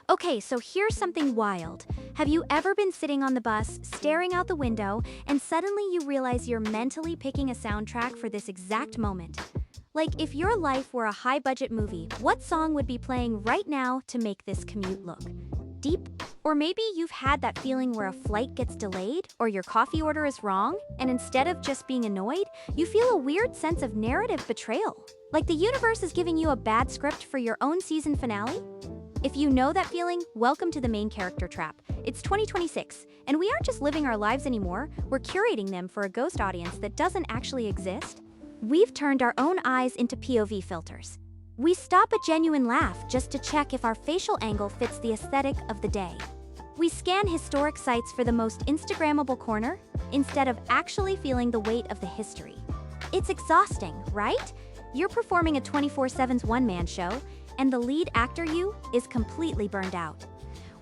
Okay, so here's something wild. Have you ever been sitting on the bus, staring out the window, and suddenly you realize you're mentally picking a soundtrack for this exact moment? Like, if your life were a high-budget movie, what song would be playing right now to make this commute look deep? Or maybe you've had that feeling where a flight gets delayed, or your coffee order is wrong, and instead of just being annoyed, you feel a weird sense of narrative betrayal. Like the universe is giving you a bad script for your own season finale? If you know that feeling, welcome to the main character trap. It's 2026, and we aren't just living our lives anymore, we're curating them for a ghost audience that doesn't actually exist. We've turned our own eyes into POV filters. We stop a genuine laugh just to check if our facial angle fits the aesthetic of the day. We scan historic sites for the most Instagrammable corner, instead of actually feeling the weight of the history. It's exhausting, right? You're performing a 24/7's one-man show, and the lead actor you is completely burned out.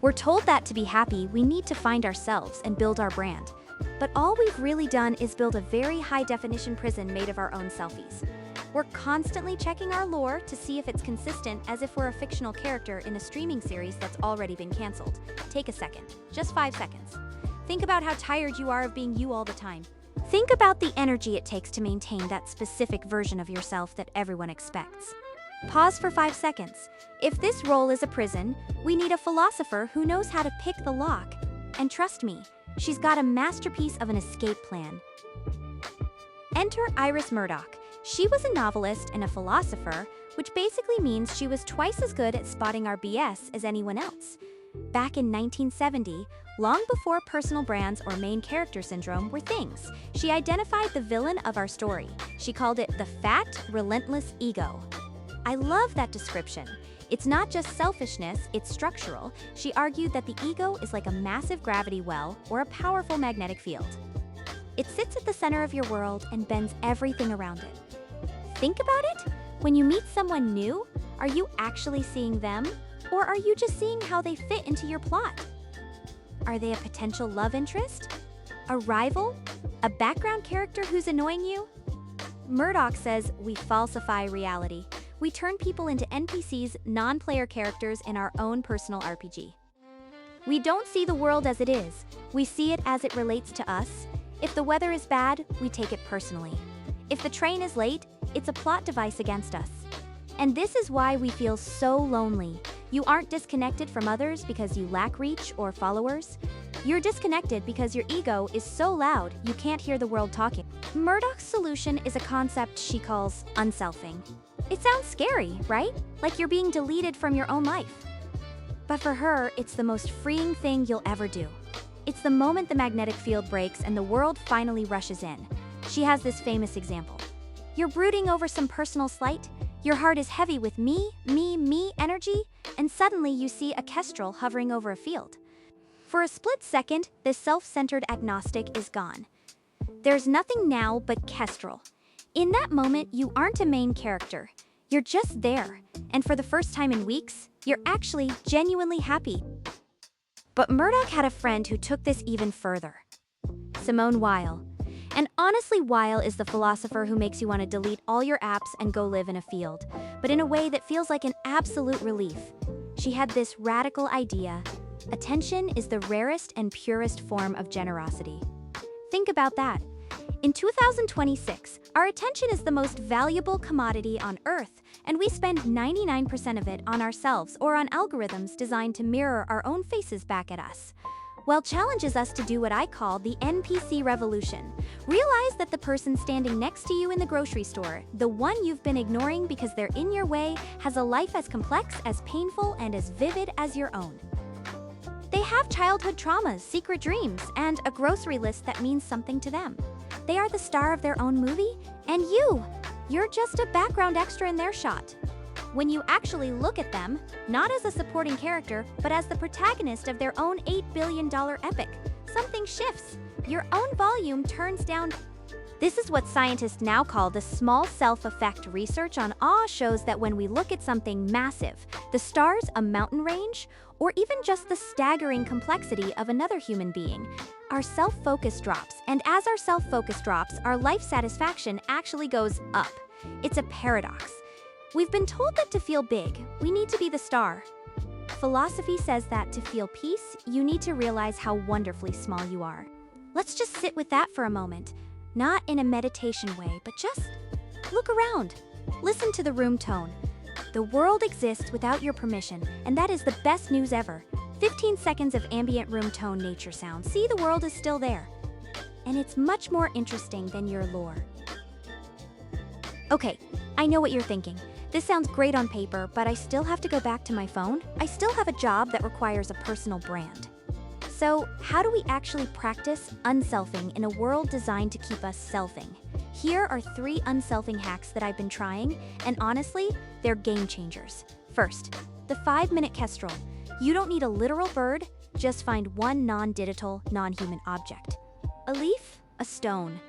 We're told that to be happy, we need to find ourselves and build our brand. But all we've really done is build a very high-definition prison made of our own selfies. We're constantly checking our lore to see if it's consistent, as if we're a fictional character in a streaming series that's already been canceled. Take a second, just 5 seconds. Think about how tired you are of being you all the time. Think about the energy it takes to maintain that specific version of yourself that everyone expects. Pause for 5 seconds. If this role is a prison, we need a philosopher who knows how to pick the lock. And trust me, she's got a masterpiece of an escape plan. Enter Iris Murdoch. She was a novelist and a philosopher, which basically means she was twice as good at spotting our BS as anyone else. Back in 1970, long before personal brands or main character syndrome were things, she identified the villain of our story. She called it the fat, relentless ego. I love that description. It's not just selfishness, it's structural. She argued that the ego is like a massive gravity well or a powerful magnetic field. It sits at the center of your world and bends everything around it. Think about it. When you meet someone new, are you actually seeing them? Or are you just seeing how they fit into your plot? Are they a potential love interest? A rival? A background character who's annoying you? Murdoch says we falsify reality. We turn people into NPCs, non-player characters in our own personal RPG. We don't see the world as it is. We see it as it relates to us. If the weather is bad, we take it personally. If the train is late, it's a plot device against us. And this is why we feel so lonely. You aren't disconnected from others because you lack reach or followers. You're disconnected because your ego is so loud you can't hear the world talking. Murdoch's solution is a concept she calls unselfing. It sounds scary, right? Like you're being deleted from your own life. But for her, it's the most freeing thing you'll ever do. It's the moment the magnetic field breaks and the world finally rushes in. She has this famous example. You're brooding over some personal slight, your heart is heavy with me energy, and suddenly you see a kestrel hovering over a field. For a split second, this self-centered agnostic is gone. There's nothing now but kestrel. In that moment, you aren't a main character. You're just there, and for the first time in weeks, you're actually genuinely happy. But Murdoch had a friend who took this even further. Simone Weil. And honestly, Weil is the philosopher who makes you want to delete all your apps and go live in a field, but in a way that feels like an absolute relief. She had this radical idea: attention is the rarest and purest form of generosity. Think about that. In 2026, our attention is the most valuable commodity on Earth, and we spend 99% of it on ourselves or on algorithms designed to mirror our own faces back at us. Well, challenges us to do what I call the NPC revolution. Realize that the person standing next to you in the grocery store, the one you've been ignoring because they're in your way, has a life as complex, as painful, and as vivid as your own. They have childhood traumas, secret dreams, and a grocery list that means something to them. They are the star of their own movie, and you're just a background extra in their shot. When you actually look at them, not as a supporting character, but as the protagonist of their own $8 billion epic, something shifts. Your own volume turns down. This is what scientists now call the small self effect. Research on awe shows that when we look at something massive, the stars, a mountain range, or even just the staggering complexity of another human being, our self-focus drops. And as our self-focus drops, our life satisfaction actually goes up. It's a paradox. We've been told that to feel big, we need to be the star. Philosophy says that to feel peace, you need to realize how wonderfully small you are. Let's just sit with that for a moment. Not in a meditation way, but just look around. Listen to the room tone. The world exists without your permission, and that is the best news ever. 15 seconds of ambient room tone nature sound. See, the world is still there. And it's much more interesting than your lore. Okay, I know what you're thinking. This sounds great on paper, but I still have to go back to my phone. I still have a job that requires a personal brand. So, how do we actually practice unselfing in a world designed to keep us selfing? Here are 3 unselfing hacks that I've been trying, and honestly, they're game changers. First, the 5-minute kestrel. You don't need a literal bird, just find one non-digital, non-human object. A leaf, a stone,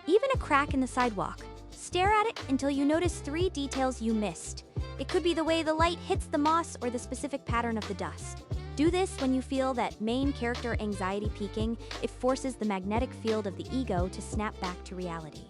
even a crack in the sidewalk. Stare at it until you notice 3 details you missed. It could be the way the light hits the moss or the specific pattern of the dust. Do this when you feel that main character anxiety peaking. It forces the magnetic field of the ego to snap back to reality.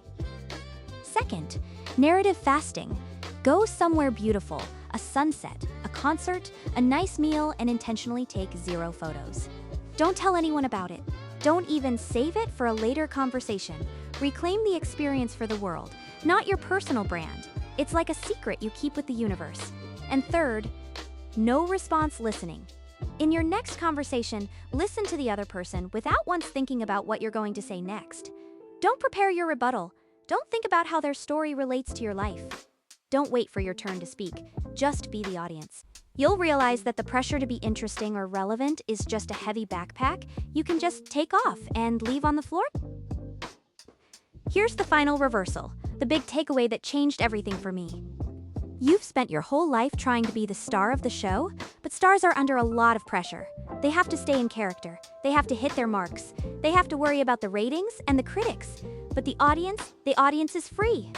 Second, narrative fasting. Go somewhere beautiful, a sunset, a concert, a nice meal, and intentionally take 0 photos. Don't tell anyone about it. Don't even save it for a later conversation. Reclaim the experience for the world, not your personal brand. It's like a secret you keep with the universe. And third, no response listening. In your next conversation, listen to the other person without once thinking about what you're going to say next. Don't prepare your rebuttal. Don't think about how their story relates to your life. Don't wait for your turn to speak. Just be the audience. You'll realize that the pressure to be interesting or relevant is just a heavy backpack you can just take off and leave on the floor. Here's the final reversal, the big takeaway that changed everything for me. You've spent your whole life trying to be the star of the show, but stars are under a lot of pressure. They have to stay in character. They have to hit their marks. They have to worry about the ratings and the critics. But the audience is free.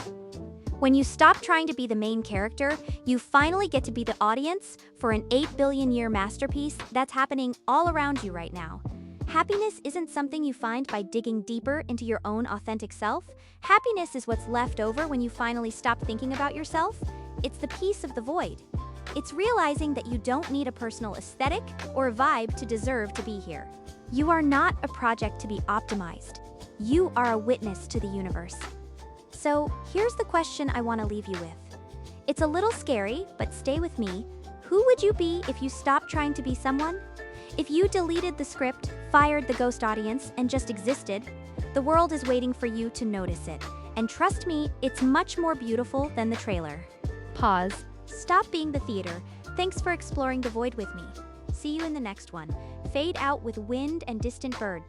When you stop trying to be the main character, you finally get to be the audience for an 8 billion year masterpiece that's happening all around you right now. Happiness isn't something you find by digging deeper into your own authentic self. Happiness is what's left over when you finally stop thinking about yourself. It's the peace of the void. It's realizing that you don't need a personal aesthetic or vibe to deserve to be here. You are not a project to be optimized. You are a witness to the universe. So here's the question I want to leave you with. It's a little scary, but stay with me. Who would you be if you stopped trying to be someone? If you deleted the script, fired the ghost audience, and just existed, the world is waiting for you to notice it. And trust me, it's much more beautiful than the trailer. Pause. Stop being the theater. Thanks for exploring the void with me. See you in the next one. Fade out with wind and distant bird.